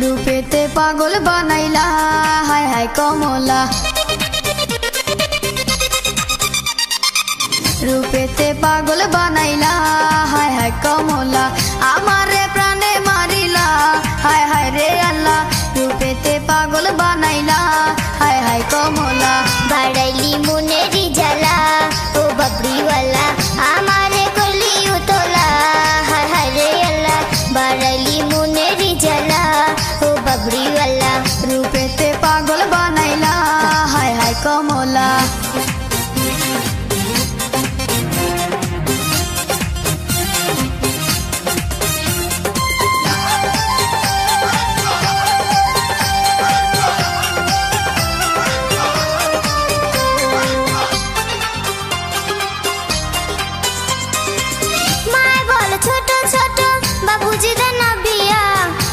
रूपेते पागल बनाइला हाय हाय कमला रूपेते पागल बनाइला हाय हाय कमला आमारे प्राणे मारिला हाय हाय रे अल्लाह रूपेते पागल बनाइला हाय हाय कमला बाड़ाइली मुनेरी जला ओ बबरीवाला आमारे करली उतोला हाय हाय रे अल्लाह बाड़ाइली मुनेरी जला ओ बबरीवाला रूपेते पागल बनाइला हाय हाय कमला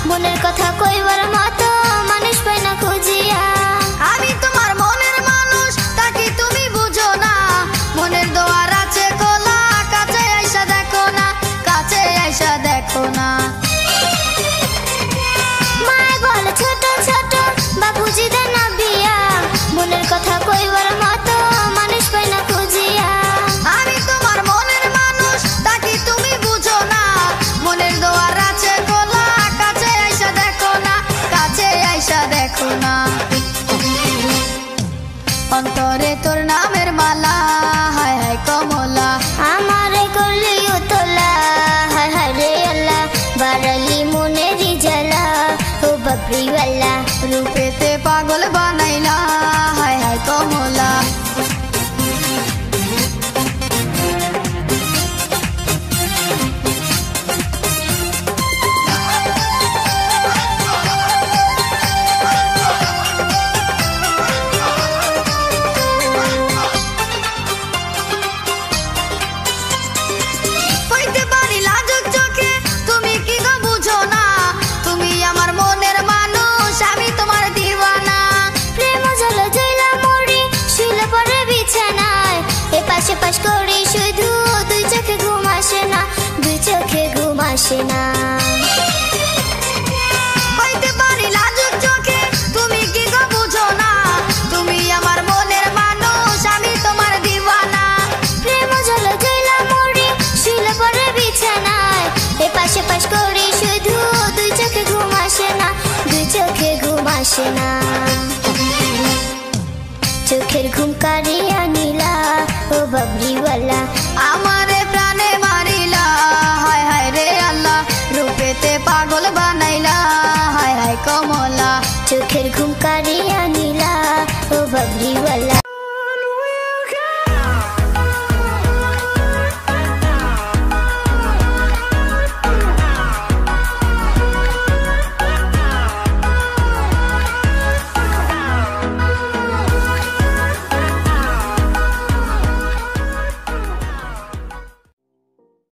মনের কথা কইবার মতো মানুষ পাই না খুঁজিয়া আমি তোমার মনের মানুষ তাকি তুমি বুঝো না মনের দোয়ার আছে খোলা কাছে আইসা দেখো না কাছে আইসা দেখো না মায় বলে ছোট ছোট বাবুজি দেন না বিয়া মনের কথা কইবার মতো মানুষ পাই না খুঁজিয়া আমি তোমার মনের মানুষ তাকি তুমি বুঝো না মনের দোয়ার আছে খোলা কাছে আইসা দেখো না কাছে আইসা দেখো না অন্তরে তোর নামের মালা হায় হায় কমলা আমারে করলি উতলা হায় হায় রে আল্লাহ বাড়ালি মনেরই জ্বালা ও ববরিওয়ালা রূপেতে পাগল বানাইলা হায় হায় কমলা পাশ করি শুধু দুই চোখে ঘুম আসে না দুই চোখে ঘুম আসে না হইতে পারি লাজুক চোখে তুমি কি গো বুঝো না তুমি আমার মনের মানুষ আমি তোমার দিওয়ানা প্রেম জলে জইলা মরি শুলে পরে বিছানায় এ পাশে পাশ করি শুধু দুই চোখে ঘুম আসে না দুই চোখে ঘুম আসে না চোখের ঘুম কারিয়া নীলা ও ববরিওয়ালা আমারে প্রাণে মারিলা হায় হায় রে আল্লাহ রূপেতে পাগল বানাইলা হায় হায় কমলা চোখের ঘুম